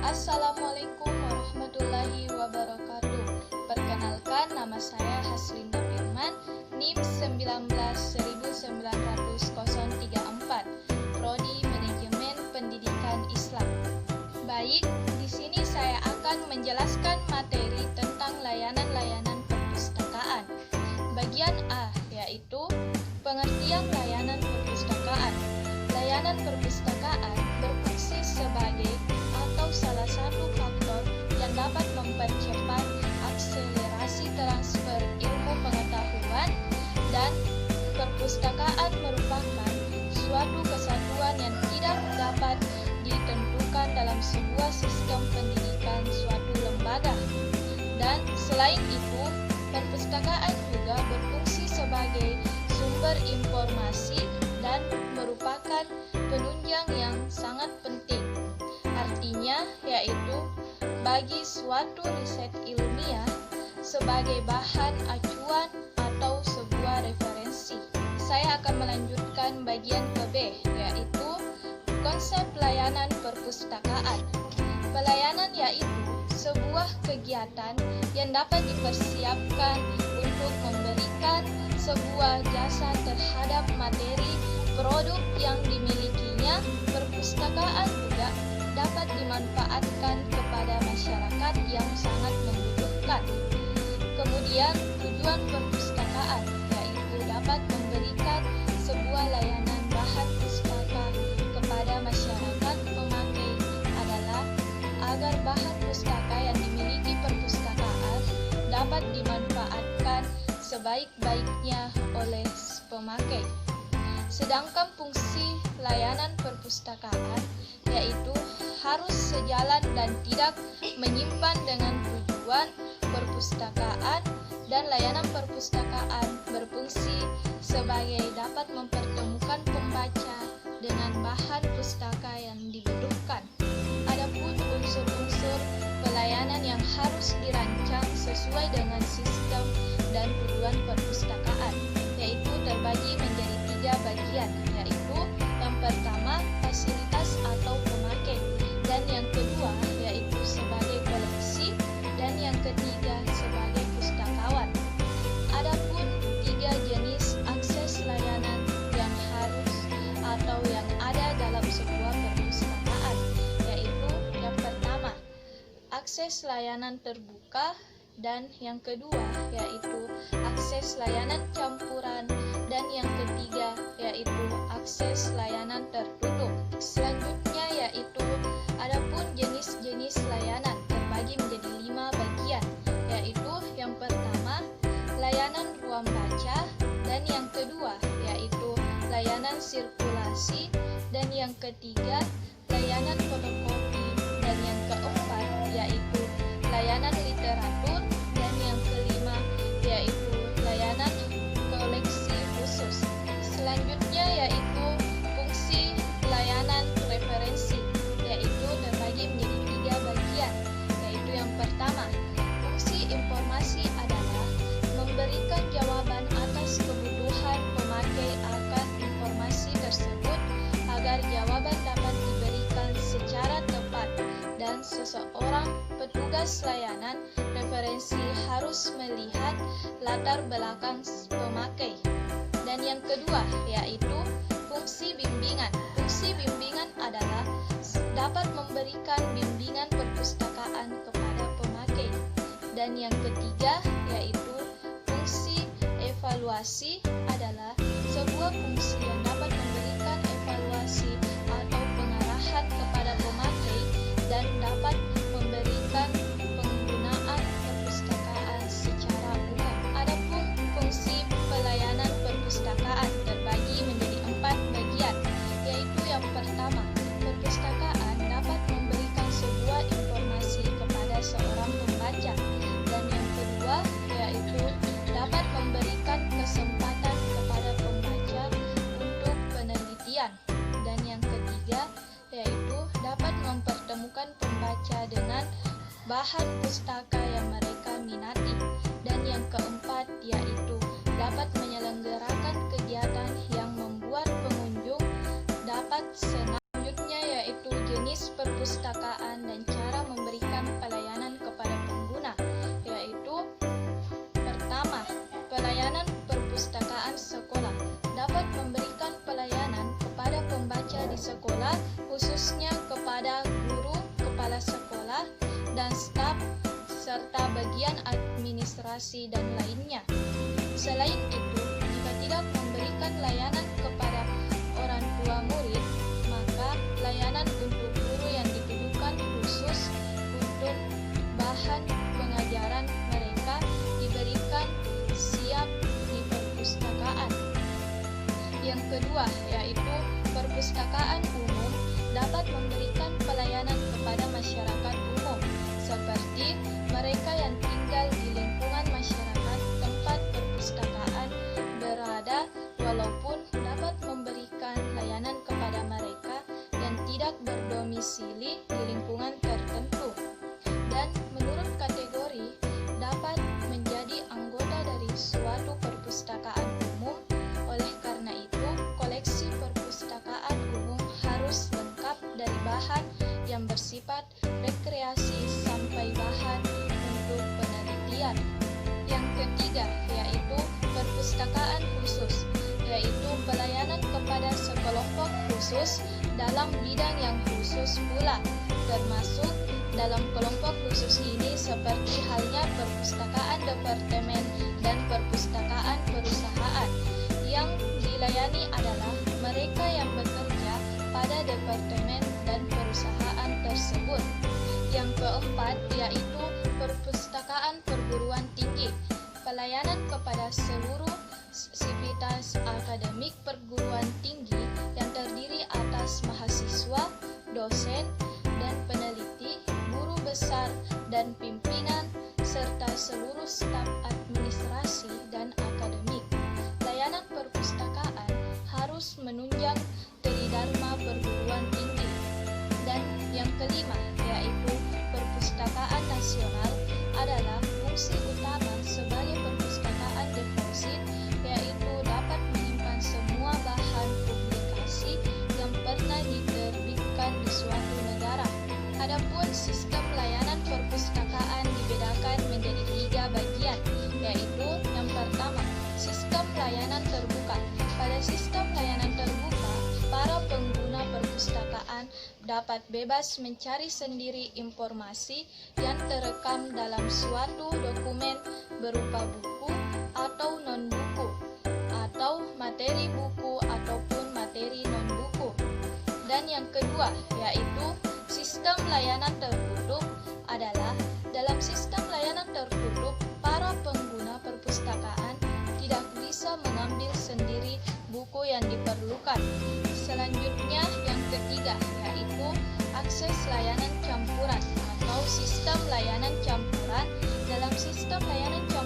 Assalamualaikum warahmatullahi wabarakatuh. Perkenalkan, nama saya Haslinda Firman, NIM 19.19034, Prodi Manajemen Pendidikan Islam. Baik, di sini saya akan menjelaskan materi tentang layanan-layanan perpustakaan. Bagian A, yaitu pengertian layanan perpustakaan. Layanan perpustakaan berfungsi sebagai atau salah satu faktor yang dapat mempercepat akselerasi transfer ilmu pengetahuan, dan perpustakaan merupakan suatu kesatuan yang tidak dapat ditentukan dalam sebuah sistem pendidikan suatu lembaga. Dan selain itu, perpustakaan juga berfungsi sebagai sumber informasi dan merupakan penunjang yang sangat penting. Artinya yaitu bagi suatu riset ilmiah sebagai bahan acuan atau sebuah referensi. Saya akan melanjutkan bagian ke B, yaitu konsep layanan perpustakaan. Pelayanan yaitu sebuah kegiatan yang dapat dipersiapkan untuk memberikan sebuah jasa terhadap materi produk yang dimilikinya. Perpustakaan juga dapat dimanfaatkan kepada masyarakat yang sangat membutuhkan. Kemudian tujuan perpustakaan yaitu dapat memberikan sebuah layanan bahan pustaka kepada masyarakat pemakai adalah agar bahan pustaka yang dimiliki perpustakaan dapat dimanfaatkan sebaik-baiknya oleh pemakai. Sedangkan fungsi layanan perpustakaan yaitu harus sejalan dan tidak menyimpan dengan tujuan perpustakaan, dan layanan perpustakaan berfungsi sebagai dapat mempertemukan pembaca dengan bahan pustaka yang dibutuhkan. Adapun unsur-unsur pelayanan yang harus dirancang sesuai dengan sistem dan tujuan perpustakaan, yaitu terbagi menjadi 3 bagian, yaitu yang pertama fasilitas atau pemakai, dan yang kedua yaitu sebagai koleksi, dan yang ketiga sebagai pustakawan. Adapun 3 jenis akses layanan yang harus atau yang ada dalam sebuah perpustakaan, yaitu yang pertama akses layanan terbuka, dan yang kedua yaitu akses layanan campuran, dan yang ketiga yaitu akses layanan tertutup. Selanjutnya yaitu adapun jenis-jenis layanan terbagi menjadi 5 bagian, yaitu yang pertama layanan ruang baca, dan yang kedua yaitu layanan sirkulasi, dan yang ketiga layanan fotokopi, dan yang keempat yaitu layanan literatur, dan yang kelima yaitu layanan koleksi khusus. Selanjutnya yaitu fungsi layanan referensi, yaitu terbagi menjadi 3 bagian, yaitu yang pertama fungsi informasi adalah memberikan jawaban atas kebutuhan pemakai akan informasi tersebut agar jawaban dapat diberikan secara tepat, dan seseorang petugas layanan referensi harus melihat latar belakang pemakai. Dan yang kedua yaitu fungsi bimbingan. Fungsi bimbingan adalah dapat memberikan bimbingan perpustakaan kepada pemakai. Dan yang ketiga yaitu fungsi evaluasi adalah sebuah fungsi yang dapat memberikan evaluasi atau pengarahan kepada pemakai dan dapat memberikan penggunaan perpustakaan secara umum. Adapun fungsi pelayanan perpustakaan terbagi menjadi 4 bagian, yaitu yang pertama, perpustakaan dapat memberikan sebuah informasi kepada seorang pembaca, dan yang kedua yaitu dapat memberikan kesempatan kepada pembaca untuk penelitian, dan yang ketiga yaitu dapat mempertemukan pembaca dengan bahan pustaka yang mereka minati, dan yang keempat yaitu dapat menyelenggarakan kegiatan yang membuat pengunjung dapat senang. Selanjutnya yaitu jenis perpustakaan dan cara dan staf, serta bagian administrasi dan lainnya. Selain itu, jika tidak memberikan layanan kepada orang tua murid, maka layanan untuk guru yang ditujukan khusus untuk bahan pengajaran mereka diberikan siap di perpustakaan. Yang kedua, yaitu perpustakaan umum dapat memberikan pelayanan kepada masyarakat umum, seperti mereka yang tinggal di lingkungan masyarakat tempat perpustakaan berada, walaupun dapat memberikan layanan kepada mereka yang tidak berdomisili di lingkungan tertentu, dan menurut kategori dapat menjadi anggota dari suatu perpustakaan umum. Oleh karena itu, koleksi perpustakaan umum harus lengkap dari bahan yang bersifat rekreasi sampai bahan untuk penelitian. Yang ketiga, yaitu perpustakaan khusus, yaitu pelayanan kepada sekelompok khusus dalam bidang yang khusus pula, termasuk dalam kelompok khusus ini seperti halnya perpustakaan departemen dan perpustakaan perusahaan. Yang dilayani adalah mereka yang bekerja pada departemen dan perusahaan tersebut. Yang keempat, yaitu perpustakaan perguruan tinggi, pelayanan kepada seluruh sivitas akademik perguruan tinggi yang terdiri atas mahasiswa, dosen, dan peneliti, guru besar dan pimpinan, serta seluruh staf administrasi dan akademik. Layanan perpustakaan harus menunjang tridharma perguruan tinggi. Dan yang kelima, yaitu perpustakaan nasional adalah fungsi utama sebagai perpustakaan deposit, yaitu dapat menyimpan semua bahan publikasi yang pernah diterbitkan di suatu negara. Adapun sistem layanan perpustakaan dibedakan menjadi 3 bagian, yaitu yang pertama, sistem layanan terbuka. Pada sistem layanan terbuka, para pengguna perpustakaan dapat bebas mencari sendiri informasi yang terekam dalam suatu dokumen berupa buku atau non-buku, atau materi buku ataupun materi non-buku. Dan yang kedua, yaitu sistem layanan tertutup adalah dalam sistem layanan tertutup, para pengguna perpustakaan tidak bisa mengambil sendiri buku yang diperlukan. Selanjutnya, yang ketiga, yaitu akses layanan campuran atau sistem layanan campuran. Dalam sistem layanan campuran